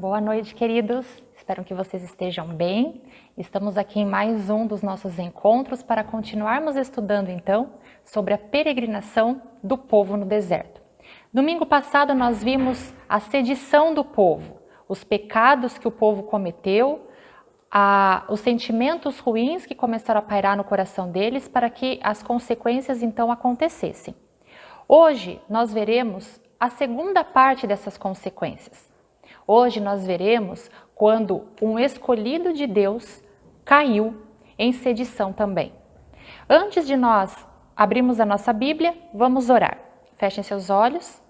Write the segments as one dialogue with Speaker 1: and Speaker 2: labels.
Speaker 1: Boa noite, queridos. Espero que vocês estejam bem. Estamos aqui em mais um dos nossos encontros para continuarmos estudando, então, sobre a peregrinação do povo no deserto. Domingo passado nós vimos a sedição do povo, os pecados que o povo cometeu, os sentimentos ruins que começaram a pairar no coração deles para que as consequências então acontecessem. Hoje nós veremos a segunda parte dessas consequências. Hoje nós veremos quando um escolhido de Deus caiu em sedição também. Antes de nós abrirmos a nossa Bíblia, vamos orar. Fechem seus olhos.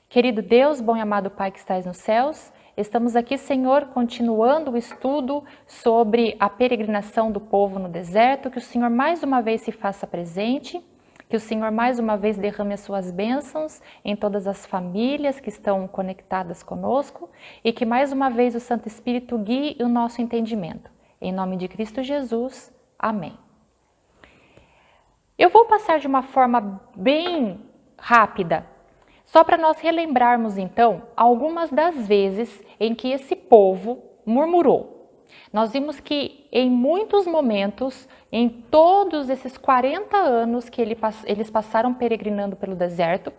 Speaker 1: Querido Deus, bom e amado Pai que estais nos céus, estamos aqui, Senhor, continuando o estudo sobre a peregrinação do povo no deserto, que o Senhor mais uma vez se faça presente, que o Senhor mais uma vez derrame as suas bênçãos em todas as famílias que estão conectadas conosco e que mais uma vez o Santo Espírito guie o nosso entendimento. Em nome de Cristo Jesus, amém. Eu vou passar de uma forma bem rápida, só para nós relembrarmos então algumas das vezes em que esse povo murmurou. Nós vimos que em muitos momentos, em todos esses 40 anos que eles passaram peregrinando pelo deserto,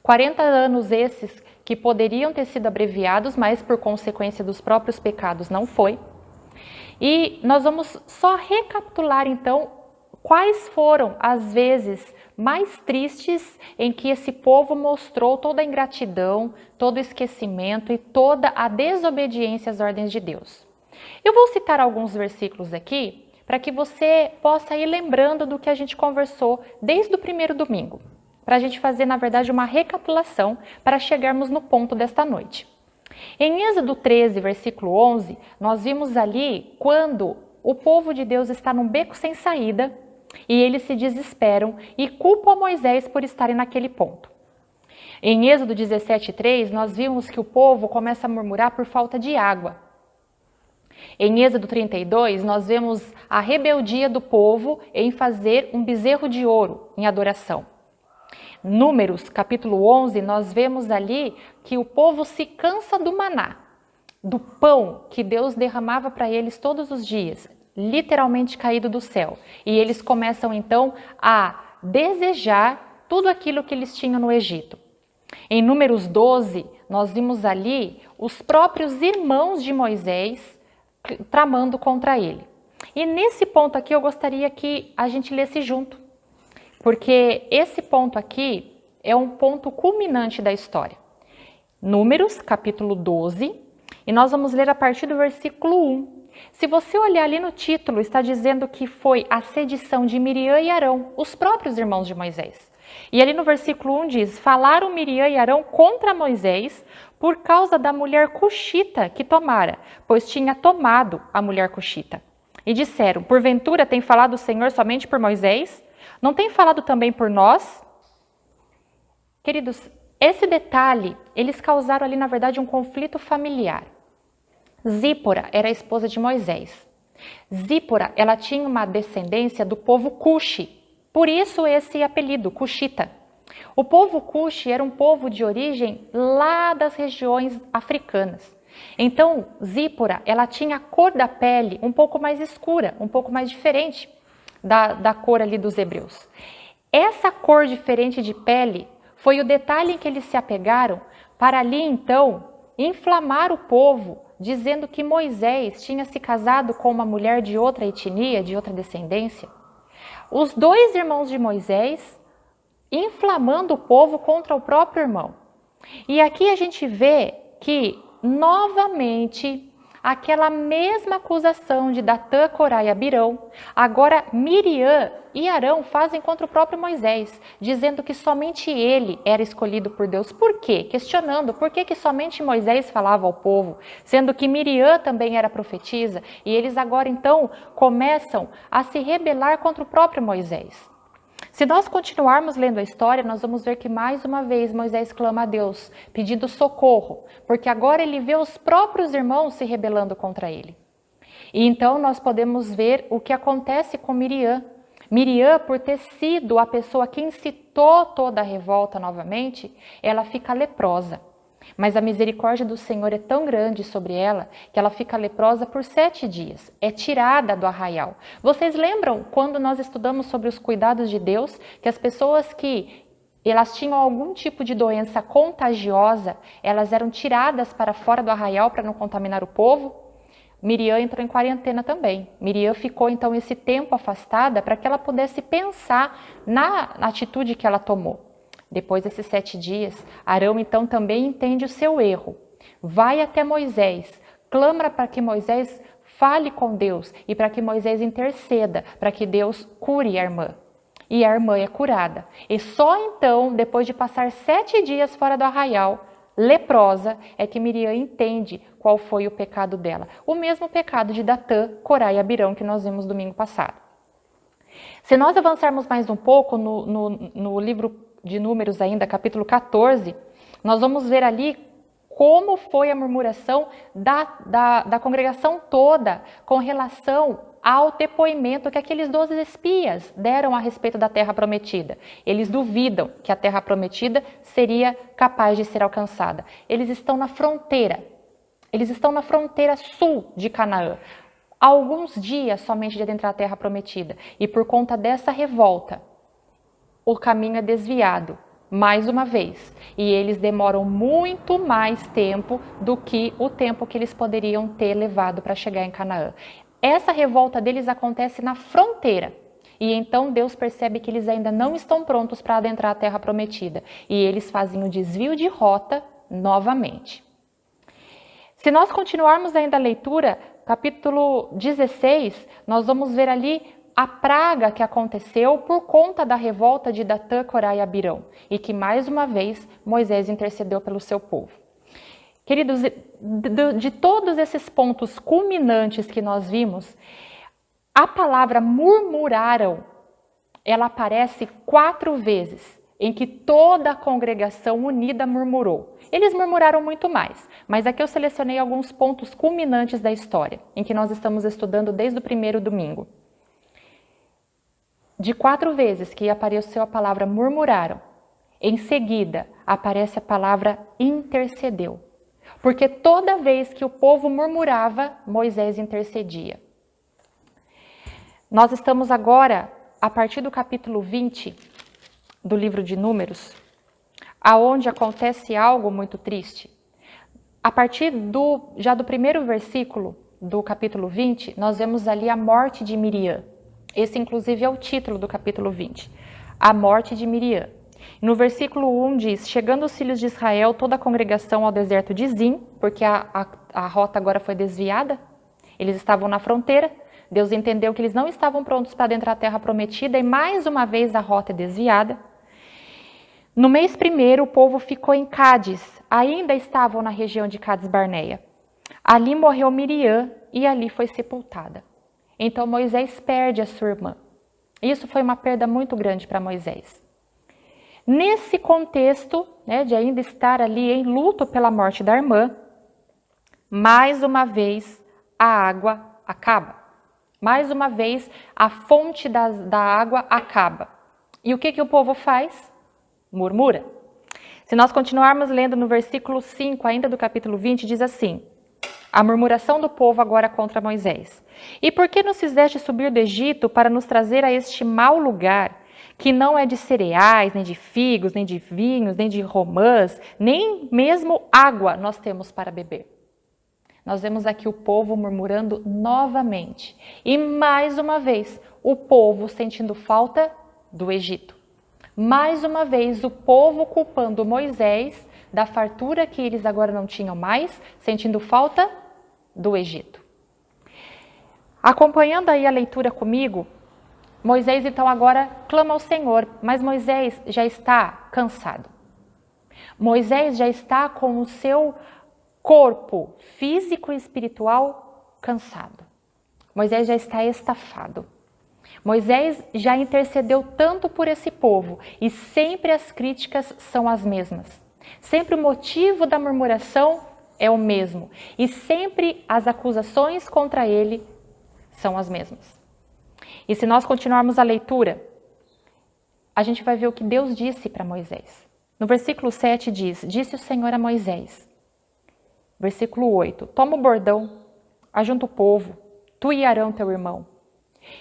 Speaker 1: 40 anos esses que poderiam ter sido abreviados, mas por consequência dos próprios pecados não foi. E nós vamos só recapitular então quais foram as vezes mais tristes em que esse povo mostrou toda a ingratidão, todo o esquecimento e toda a desobediência às ordens de Deus. Eu vou citar alguns versículos aqui para que você possa ir lembrando do que a gente conversou desde o primeiro domingo, para a gente fazer, na verdade, uma recapitulação para chegarmos no ponto desta noite. Em Êxodo 13, versículo 11, nós vimos ali quando o povo de Deus está num beco sem saída e eles se desesperam e culpam a Moisés por estarem naquele ponto. Em Êxodo 17:3, nós vimos que o povo começa a murmurar por falta de água. Em Êxodo 32, nós vemos a rebeldia do povo em fazer um bezerro de ouro em adoração. Números, capítulo 11, nós vemos ali que o povo se cansa do maná, do pão que Deus derramava para eles todos os dias, literalmente caído do céu. E eles começam então a desejar tudo aquilo que eles tinham no Egito. Em Números 12, nós vimos ali os próprios irmãos de Moisés tramando contra ele. E nesse ponto aqui eu gostaria que a gente lesse junto, porque esse ponto aqui é um ponto culminante da história. Números, capítulo 12, e nós vamos ler a partir do versículo 1. Se você olhar ali no título, está dizendo que foi a sedição de Miriam e Arão, os próprios irmãos de Moisés. E ali no versículo 1 diz: falaram Miriam e Arão contra Moisés por causa da mulher cuxita que tomara, pois tinha tomado a mulher cuxita. E disseram: porventura tem falado o Senhor somente por Moisés? Não tem falado também por nós? Queridos, esse detalhe, eles causaram ali na verdade um conflito familiar. Zípora era a esposa de Moisés. Zípora, ela tinha uma descendência do povo Cuxi, por isso esse apelido, Cuxita. O povo Cuxi era um povo de origem lá das regiões africanas. Então, Zípora, ela tinha a cor da pele um pouco mais escura, um pouco mais diferente da cor ali dos hebreus. Essa cor diferente de pele foi o detalhe em que eles se apegaram para ali então inflamar o povo, dizendo que Moisés tinha se casado com uma mulher de outra etnia, de outra descendência. Os dois irmãos de Moisés inflamando o povo contra o próprio irmão. E aqui a gente vê que, novamente, aquela mesma acusação de Datã, Corá e Abirão, agora Miriam e Arão fazem contra o próprio Moisés, dizendo que somente ele era escolhido por Deus. Por quê? Questionando por que somente Moisés falava ao povo, sendo que Miriam também era profetisa, e eles agora então começam a se rebelar contra o próprio Moisés. Se nós continuarmos lendo a história, nós vamos ver que mais uma vez Moisés clama a Deus, pedindo socorro, porque agora ele vê os próprios irmãos se rebelando contra ele. E então nós podemos ver o que acontece com Miriam. Miriam, por ter sido a pessoa que incitou toda a revolta novamente, ela fica leprosa. Mas a misericórdia do Senhor é tão grande sobre ela que ela fica leprosa por 7 dias. É tirada do arraial. Vocês lembram quando nós estudamos sobre os cuidados de Deus, que as pessoas que elas tinham algum tipo de doença contagiosa, elas eram tiradas para fora do arraial para não contaminar o povo? Miriam entrou em quarentena também. Miriam ficou então esse tempo afastada para que ela pudesse pensar na atitude que ela tomou. Depois desses 7 dias, Arão então também entende o seu erro. Vai até Moisés, clama para que Moisés fale com Deus e para que Moisés interceda, para que Deus cure a irmã. E a irmã é curada. E só então, depois de passar 7 dias fora do arraial, leprosa, é que Miriam entende qual foi o pecado dela. O mesmo pecado de Datã, Corá e Abirão que nós vimos domingo passado. Se nós avançarmos mais um pouco no livro de Números ainda, capítulo 14, nós vamos ver ali como foi a murmuração da congregação toda com relação ao depoimento que aqueles 12 espias deram a respeito da terra prometida. Eles duvidam que a terra prometida seria capaz de ser alcançada. Eles estão na fronteira sul de Canaã, alguns dias somente de adentrar a terra prometida. E por conta dessa revolta, o caminho é desviado, mais uma vez, e eles demoram muito mais tempo do que o tempo que eles poderiam ter levado para chegar em Canaã. Essa revolta deles acontece na fronteira, e então Deus percebe que eles ainda não estão prontos para adentrar a terra prometida, e eles fazem o desvio de rota novamente. Se nós continuarmos ainda a leitura, capítulo 16, nós vamos ver ali a praga que aconteceu por conta da revolta de Datã, Corá e Abirão, e que mais uma vez Moisés intercedeu pelo seu povo. Queridos, de todos esses pontos culminantes que nós vimos, a palavra murmuraram, ela aparece 4 vezes, em que toda a congregação unida murmurou. Eles murmuraram muito mais, mas aqui eu selecionei alguns pontos culminantes da história, em que nós estamos estudando desde o primeiro domingo. De 4 vezes que apareceu a palavra murmuraram, em seguida aparece a palavra intercedeu. Porque toda vez que o povo murmurava, Moisés intercedia. Nós estamos agora, a partir do capítulo 20 do livro de Números, aonde acontece algo muito triste. A partir já do primeiro versículo do capítulo 20, nós vemos ali a morte de Miriam. Esse, inclusive, é o título do capítulo 20, a morte de Miriam. No versículo 1 diz, chegando os filhos de Israel, toda a congregação ao deserto de Zim, porque a rota agora foi desviada, eles estavam na fronteira, Deus entendeu que eles não estavam prontos para adentrar a terra prometida e mais uma vez a rota é desviada. No mês primeiro, o povo ficou em Cádiz, ainda estavam na região de Cádiz Barneia. Ali morreu Miriam e ali foi sepultada. Então Moisés perde a sua irmã. Isso foi uma perda muito grande para Moisés. Nesse contexto, de ainda estar ali em luto pela morte da irmã, mais uma vez a água acaba. Mais uma vez a fonte da água acaba. E o que o povo faz? Murmura. Se nós continuarmos lendo no versículo 5, ainda do capítulo 20, diz assim, a murmuração do povo agora contra Moisés. E por que nos fizeste subir do Egito para nos trazer a este mau lugar, que não é de cereais, nem de figos, nem de vinhos, nem de romãs, nem mesmo água nós temos para beber? Nós vemos aqui o povo murmurando novamente. E mais uma vez, o povo sentindo falta do Egito. Mais uma vez, o povo culpando Moisés da fartura que eles agora não tinham mais, sentindo falta do Egito. Acompanhando aí a leitura comigo, Moisés então agora clama ao Senhor, mas Moisés já está cansado. Moisés já está com o seu corpo físico e espiritual cansado. Moisés já está estafado. Moisés já intercedeu tanto por esse povo e sempre as críticas são as mesmas. Sempre o motivo da murmuração é o mesmo e sempre as acusações contra ele são as mesmas. E se nós continuarmos a leitura, a gente vai ver o que Deus disse para Moisés. No versículo 7 diz, disse o Senhor a Moisés. Versículo 8, toma o bordão, ajunta o povo, tu e Arão teu irmão.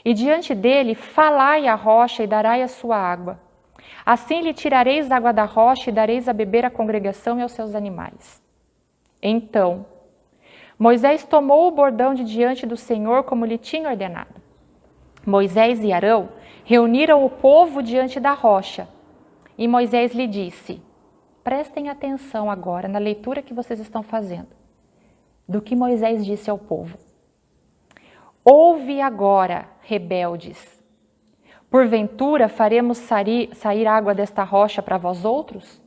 Speaker 1: E diante dele falai a rocha e darai a sua água. Assim lhe tirareis água da rocha e dareis a beber à congregação e aos seus animais. Então, Moisés tomou o bordão de diante do Senhor como lhe tinha ordenado. Moisés e Arão reuniram o povo diante da rocha. E Moisés lhe disse, prestem atenção agora na leitura que vocês estão fazendo, do que Moisés disse ao povo. Ouve agora, rebeldes, porventura faremos sair água desta rocha para vós outros?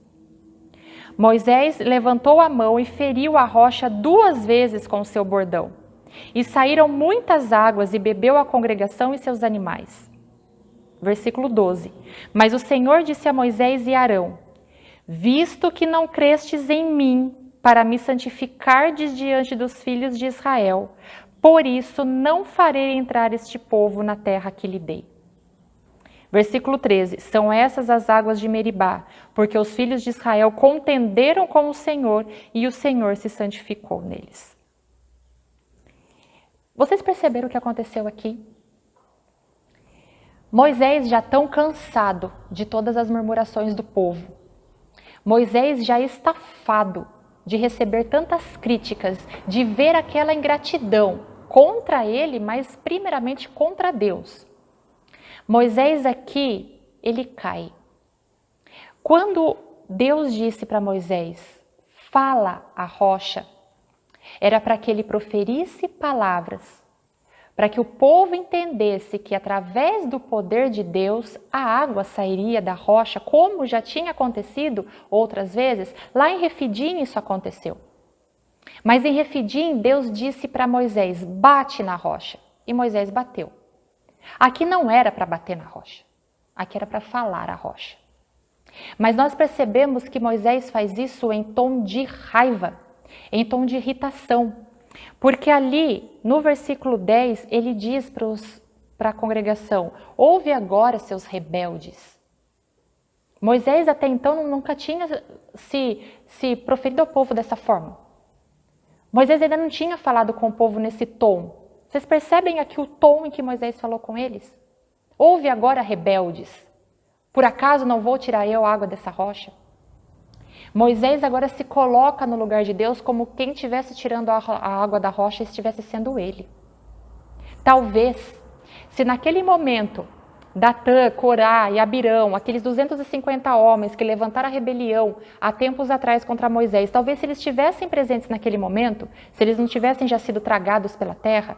Speaker 1: Moisés levantou a mão e feriu a rocha 2 vezes com o seu bordão. E saíram muitas águas e bebeu a congregação e seus animais. Versículo 12. Mas o Senhor disse a Moisés e Arão, visto que não crestes em mim para me santificardes diante dos filhos de Israel, por isso não farei entrar este povo na terra que lhe dei. Versículo 13, são essas as águas de Meribá, porque os filhos de Israel contenderam com o Senhor e o Senhor se santificou neles. Vocês perceberam o que aconteceu aqui? Moisés já tão cansado de todas as murmurações do povo. Moisés já estafado de receber tantas críticas, de ver aquela ingratidão contra ele, mas primeiramente contra Deus. Moisés aqui, ele cai. Quando Deus disse para Moisés, fala a rocha, Era para que ele proferisse palavras, para que o povo entendesse que através do poder de Deus a água sairia da rocha, como já tinha acontecido outras vezes. Lá em Refidim isso aconteceu. Mas em Refidim Deus disse para Moisés, bate na rocha. E Moisés bateu. Aqui não era para bater na rocha, aqui era para falar a rocha. Mas nós percebemos que Moisés faz isso em tom de raiva, em tom de irritação. Porque ali, no versículo 10, ele diz para a congregação, ouve agora seus rebeldes. Moisés até então nunca tinha se proferido ao povo dessa forma. Moisés ainda não tinha falado com o povo nesse tom. Vocês percebem aqui o tom em que Moisés falou com eles? Ouve agora, rebeldes. Por acaso não vou tirar eu a água dessa rocha? Moisés agora se coloca no lugar de Deus como quem estivesse tirando a água da rocha estivesse sendo ele. Talvez, se naquele momento, Datã, Corá e Abirão, aqueles 250 homens que levantaram a rebelião há tempos atrás contra Moisés, talvez se eles estivessem presentes naquele momento, se eles não tivessem já sido tragados pela terra,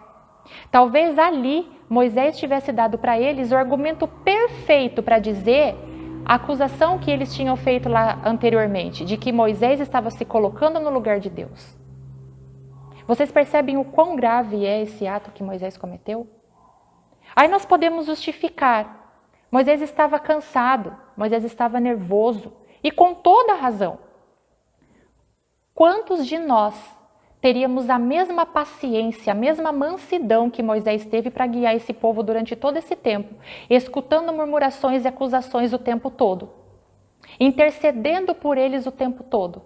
Speaker 1: talvez ali Moisés tivesse dado para eles o argumento perfeito para dizer a acusação que eles tinham feito lá anteriormente, de que Moisés estava se colocando no lugar de Deus. Vocês percebem o quão grave é esse ato que Moisés cometeu? Aí nós podemos justificar. Moisés estava cansado, Moisés estava nervoso, e com toda razão. Quantos de nós teríamos a mesma paciência, a mesma mansidão que Moisés teve para guiar esse povo durante todo esse tempo, escutando murmurações e acusações o tempo todo, intercedendo por eles o tempo todo?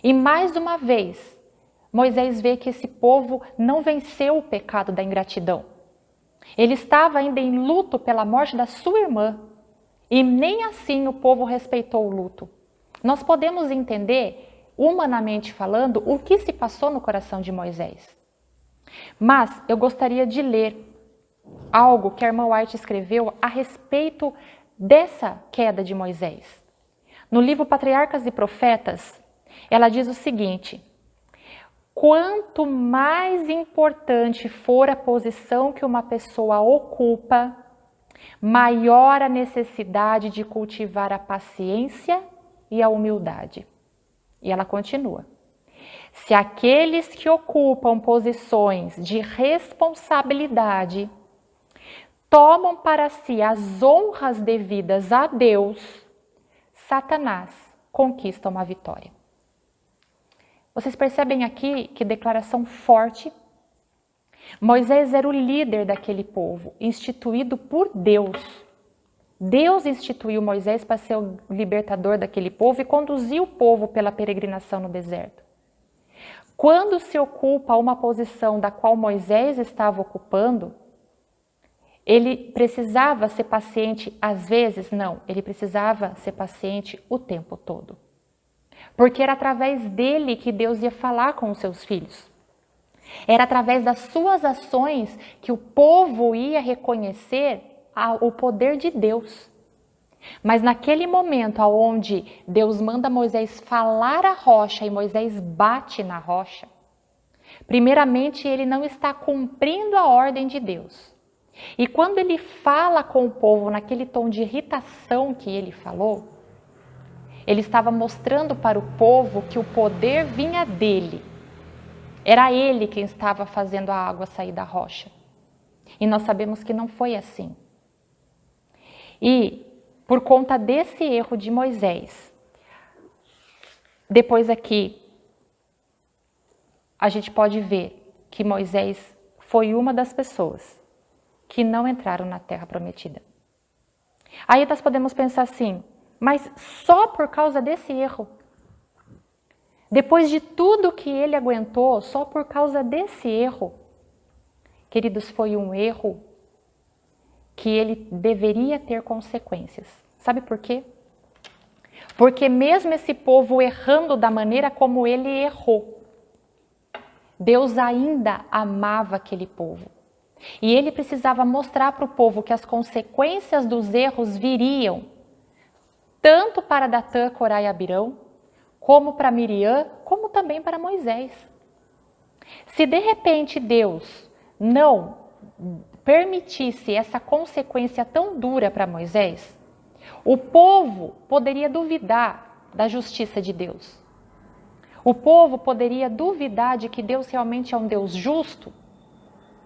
Speaker 1: E mais uma vez, Moisés vê que esse povo não venceu o pecado da ingratidão. Ele estava ainda em luto pela morte da sua irmã, e nem assim o povo respeitou o luto. Nós podemos entender, humanamente falando, o que se passou no coração de Moisés. Mas eu gostaria de ler algo que a irmã White escreveu a respeito dessa queda de Moisés. No livro Patriarcas e Profetas, ela diz o seguinte: quanto mais importante for a posição que uma pessoa ocupa, maior a necessidade de cultivar a paciência e a humildade. E ela continua: se aqueles que ocupam posições de responsabilidade tomam para si as honras devidas a Deus, Satanás conquista uma vitória. Vocês percebem aqui que declaração forte? Moisés era o líder daquele povo, instituído por Deus. Deus instituiu Moisés para ser o libertador daquele povo e conduzir o povo pela peregrinação no deserto. Quando se ocupa uma posição da qual Moisés estava ocupando, ele precisava ser paciente às vezes? Não, ele precisava ser paciente o tempo todo. Porque era através dele que Deus ia falar com os seus filhos. Era através das suas ações que o povo ia reconhecer o poder de Deus. Mas naquele momento onde Deus manda Moisés falar a rocha e Moisés bate na rocha, primeiramente ele não está cumprindo a ordem de Deus. E quando ele fala com o povo naquele tom de irritação que ele falou, ele estava mostrando para o povo que o poder vinha dele. Era ele quem estava fazendo a água sair da rocha. E nós sabemos que não foi assim. E por conta desse erro de Moisés, depois aqui a gente pode ver que Moisés foi uma das pessoas que não entraram na terra prometida. Aí nós podemos pensar assim: mas só por causa desse erro? Depois de tudo que ele aguentou, só por causa desse erro? Queridos, foi um erro que ele deveria ter consequências. Sabe por quê? Porque mesmo esse povo errando da maneira como ele errou, Deus ainda amava aquele povo. E ele precisava mostrar para o povo que as consequências dos erros viriam tanto para Datã, Corá e Abirão, como para Miriam, como também para Moisés. Se de repente Deus não permitisse essa consequência tão dura para Moisés, o povo poderia duvidar da justiça de Deus. O povo poderia duvidar de que Deus realmente é um Deus justo,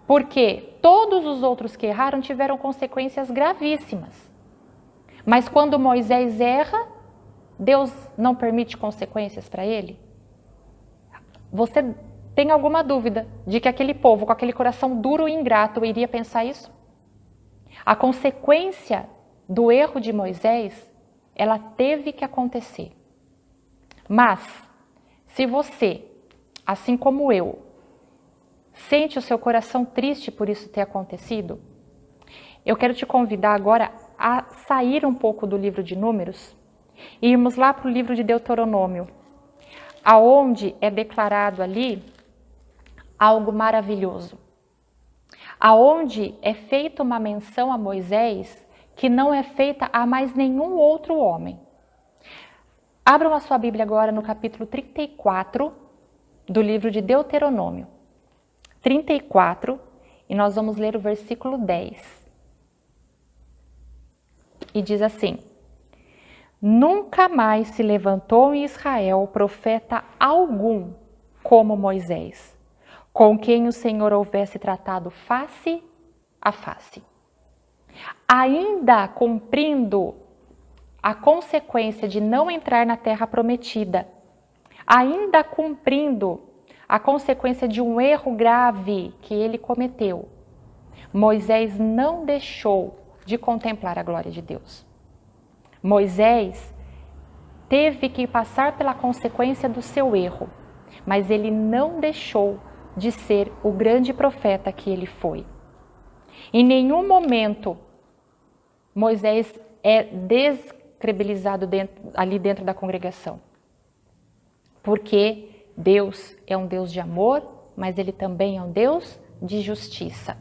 Speaker 1: porque todos os outros que erraram tiveram consequências gravíssimas. Mas quando Moisés erra, Deus não permite consequências para ele? Você tem alguma dúvida de que aquele povo, com aquele coração duro e ingrato, iria pensar isso? A consequência do erro de Moisés, ela teve que acontecer. Mas, se você, assim como eu, sente o seu coração triste por isso ter acontecido, eu quero te convidar agora a sair um pouco do livro de Números e irmos lá para o livro de Deuteronômio, aonde é declarado ali algo maravilhoso, aonde é feita uma menção a Moisés que não é feita a mais nenhum outro homem. Abram a sua Bíblia agora no capítulo 34 do livro de Deuteronômio. 34, e nós vamos ler o versículo 10. E diz assim: Nunca mais se levantou em Israel profeta algum como Moisés, com quem o Senhor houvesse tratado face a face. Ainda cumprindo a consequência de não entrar na terra prometida, ainda cumprindo a consequência de um erro grave que ele cometeu, Moisés não deixou de contemplar a glória de Deus. Moisés teve que passar pela consequência do seu erro, mas ele não deixou de ser o grande profeta que ele foi. Em nenhum momento Moisés é descredibilizado ali dentro da congregação, porque Deus é um Deus de amor, mas ele também é um Deus de justiça.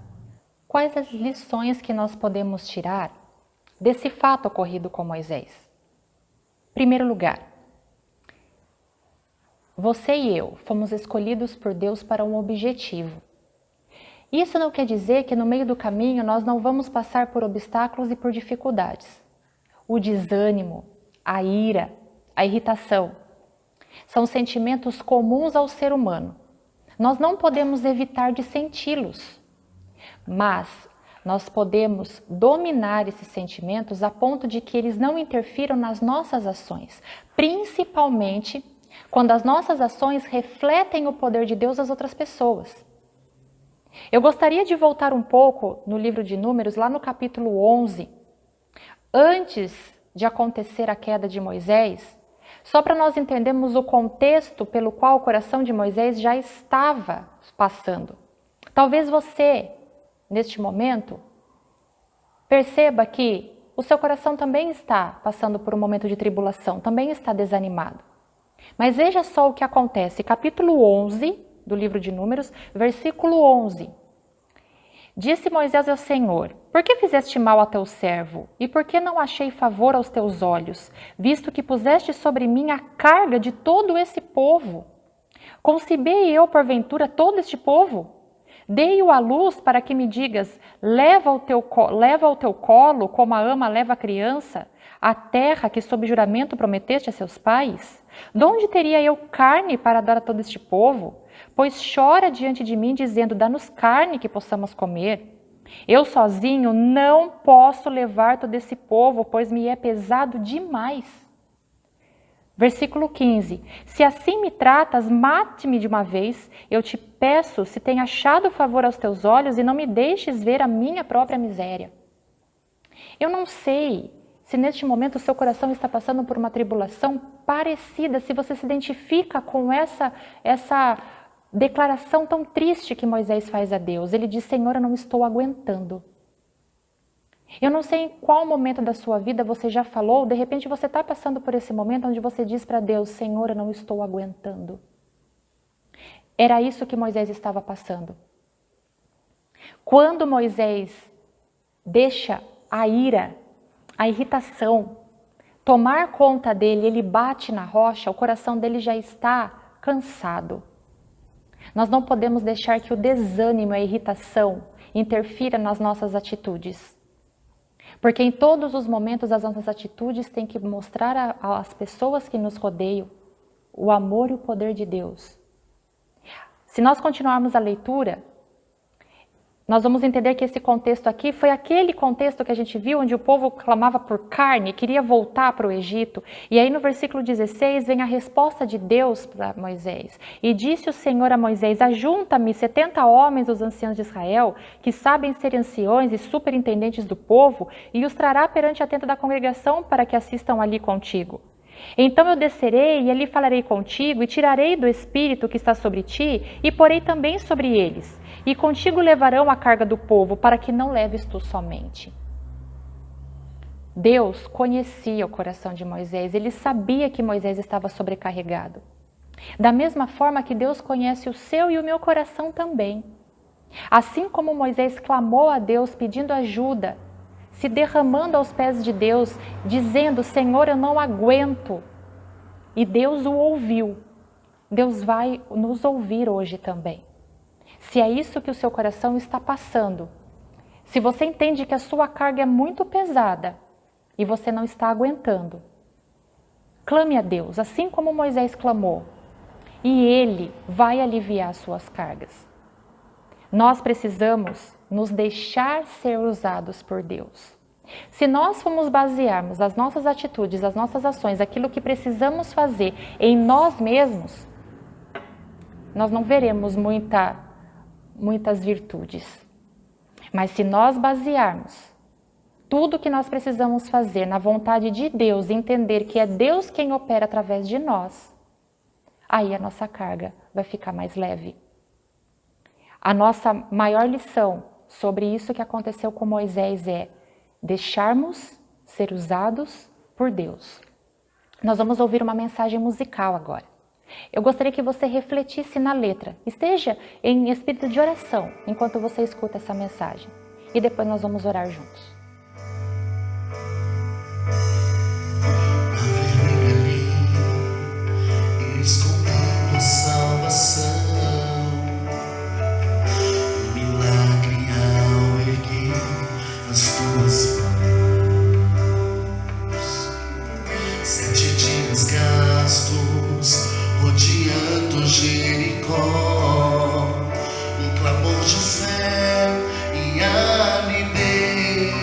Speaker 1: Quais as lições que nós podemos tirar desse fato ocorrido com Moisés? Primeiro lugar, você e eu fomos escolhidos por Deus para um objetivo. Isso não quer dizer que no meio do caminho nós não vamos passar por obstáculos e por dificuldades. O desânimo, a ira, a irritação são sentimentos comuns ao ser humano. Nós não podemos evitar de senti-los, mas nós podemos dominar esses sentimentos a ponto de que eles não interfiram nas nossas ações, principalmente quando as nossas ações refletem o poder de Deus às outras pessoas. Eu gostaria de voltar um pouco no livro de Números, lá no capítulo 11, antes de acontecer a queda de Moisés, só para nós entendermos o contexto pelo qual o coração de Moisés já estava passando. Talvez você, neste momento, perceba que o seu coração também está passando por um momento de tribulação, também está desanimado. Mas veja só o que acontece, capítulo 11 do livro de Números, versículo 11. Disse Moisés ao Senhor: Por que fizeste mal a teu servo? E por que não achei favor aos teus olhos, visto que puseste sobre mim a carga de todo esse povo? Concebei eu, porventura, todo este povo? Dei-o à luz para que me digas: leva ao teu colo, como a ama leva a criança, a terra que sob juramento prometeste a seus pais? De onde teria eu carne para dar a todo este povo? Pois chora diante de mim, dizendo: dá-nos carne que possamos comer. Eu sozinho não posso levar todo esse povo, pois me é pesado demais. Versículo 15. Se assim me tratas, mate-me de uma vez. Eu te peço, se tem achado favor aos teus olhos, e não me deixes ver a minha própria miséria. Eu não sei se neste momento o seu coração está passando por uma tribulação parecida, se você se identifica com essa declaração tão triste que Moisés faz a Deus. Ele diz: Senhor, eu não estou aguentando. Eu não sei em qual momento da sua vida você já falou, de repente você está passando por esse momento onde você diz para Deus: Senhor, eu não estou aguentando. Era isso que Moisés estava passando. Quando Moisés deixa a ira, a irritação tomar conta dele, ele bate na rocha, o coração dele já está cansado. Nós não podemos deixar que o desânimo e a irritação interfira nas nossas atitudes. Porque em todos os momentos as nossas atitudes têm que mostrar às pessoas que nos rodeiam o amor e o poder de Deus. Se nós continuarmos a leitura, nós vamos entender que esse contexto aqui foi aquele contexto que a gente viu onde o povo clamava por carne, queria voltar para o Egito. E aí no versículo 16 vem a resposta de Deus para Moisés. E disse o Senhor a Moisés: ajunta-me 70 homens dos anciãos de Israel, que sabem ser anciões e superintendentes do povo, e os trará perante a tenda da congregação para que assistam ali contigo. Então eu descerei e ali falarei contigo, e tirarei do espírito que está sobre ti, e porei também sobre eles. E contigo levarão a carga do povo, para que não leves tu somente. Deus conhecia o coração de Moisés, ele sabia que Moisés estava sobrecarregado. Da mesma forma que Deus conhece o seu e o meu coração também. Assim como Moisés clamou a Deus pedindo ajuda, se derramando aos pés de Deus, dizendo: Senhor, eu não aguento. E Deus o ouviu. Deus vai nos ouvir hoje também. Se é isso que o seu coração está passando, se você entende que a sua carga é muito pesada e você não está aguentando, clame a Deus, assim como Moisés clamou, e Ele vai aliviar as suas cargas. Nós precisamos nos deixar ser usados por Deus. Se nós formos basearmos as nossas atitudes, as nossas ações, aquilo que precisamos fazer em nós mesmos, nós não veremos muitas virtudes. Mas se nós basearmos tudo que nós precisamos fazer na vontade de Deus, entender que é Deus quem opera através de nós, aí a nossa carga vai ficar mais leve. A nossa maior lição sobre isso que aconteceu com Moisés é deixarmos ser usados por Deus. Nós vamos ouvir uma mensagem musical agora. Eu gostaria que você refletisse na letra, esteja em espírito de oração enquanto você escuta essa mensagem. E depois nós vamos orar juntos.
Speaker 2: Escondendo a salvação, um milagre ao erguer as tuas mãos. 7 dias gastos rodeando Jericó, um clamor de fé e a libertação.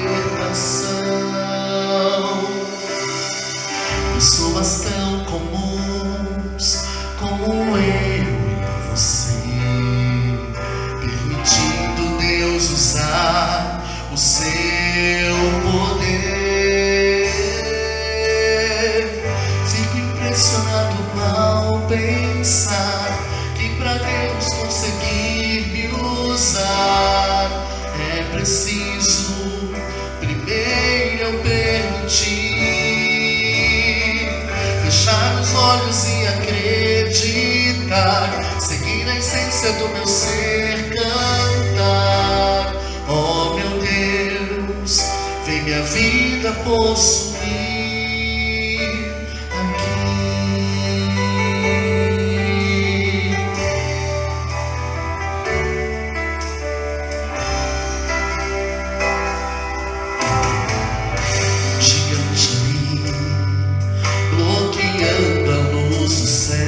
Speaker 2: Pessoas tão comuns como eu e você, permitindo Deus usar o seu poder. Fico impressionado ao pensar que para Deus conseguir me usar é preciso primeiro eu permitir fechar os olhos e acreditar, seguir a essência do meu ser, cantar. Oh meu Deus, vem minha vida possuir aqui. Gigante ali, bloqueando a luz do céu,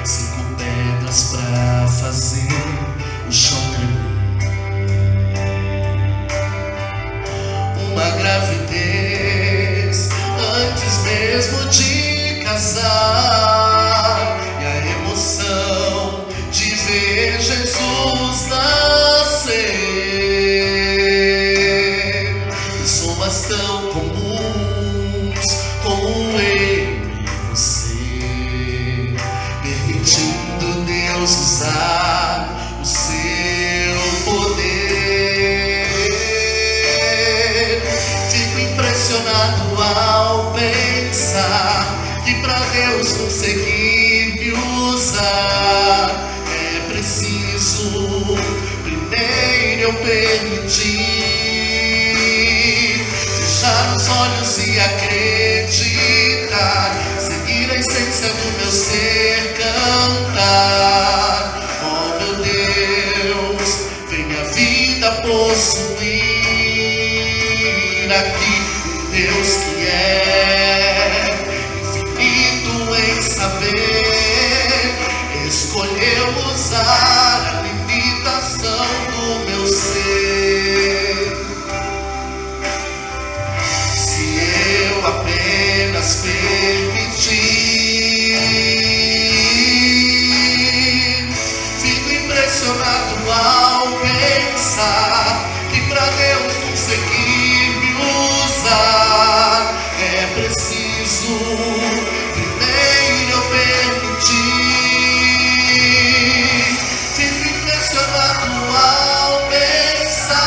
Speaker 2: 5 pedras pra fazer o chão tremer. Uma gravidez antes mesmo de casar, e a emoção de ver Jesus nascer. Pessoas tão comuns como eu e você, permitindo Deus usar o seu poder. Fico impressionado ao pensar que para Deus conseguir me usar é preciso primeiro eu permitir fechar os olhos e acreditar, seguir a a essência do meu ser cantar. Oh meu Deus, vem minha vida possuir. Aqui um Deus que é infinito em saber, escolheu usar a limitação do meu ser. Se eu apenas permitir, fico impressionado ao pensar que pra Deus conseguir me usar é preciso primeiro eu permitir. Fico impressionado ao pensar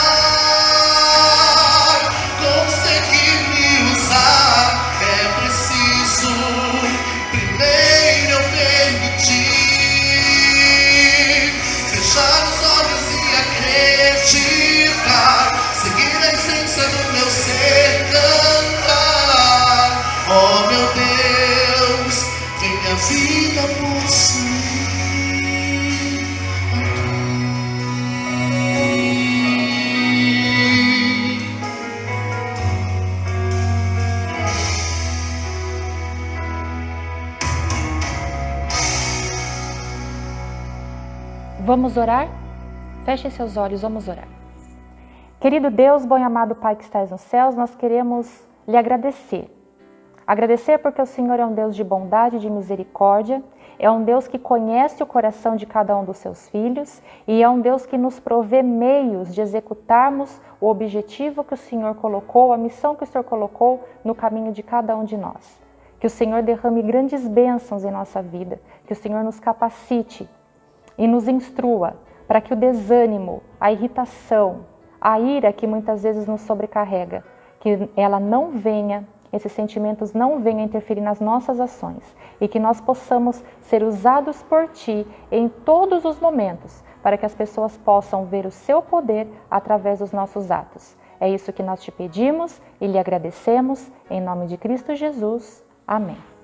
Speaker 2: conseguir me usar é preciso primeiro eu permitir. Fechar os olhos e acreditar, seguir a essência do meu ser cantar. Oh meu Deus, vem minha vida possuir.
Speaker 1: Vamos orar? Feche seus olhos, vamos orar. Querido Deus, bom e amado Pai que estás nos céus, nós queremos lhe agradecer. Agradecer porque o Senhor é um Deus de bondade e de misericórdia, é um Deus que conhece o coração de cada um dos seus filhos e é um Deus que nos provê meios de executarmos o objetivo que o Senhor colocou, a missão que o Senhor colocou no caminho de cada um de nós. Que o Senhor derrame grandes bênçãos em nossa vida, que o Senhor nos capacite e nos instrua para que o desânimo, a irritação, a ira que muitas vezes nos sobrecarrega, que ela não venha, esses sentimentos não venham interferir nas nossas ações e que nós possamos ser usados por Ti em todos os momentos, para que as pessoas possam ver o Seu poder através dos nossos atos. É isso que nós te pedimos e lhe agradecemos, em nome de Cristo Jesus. Amém.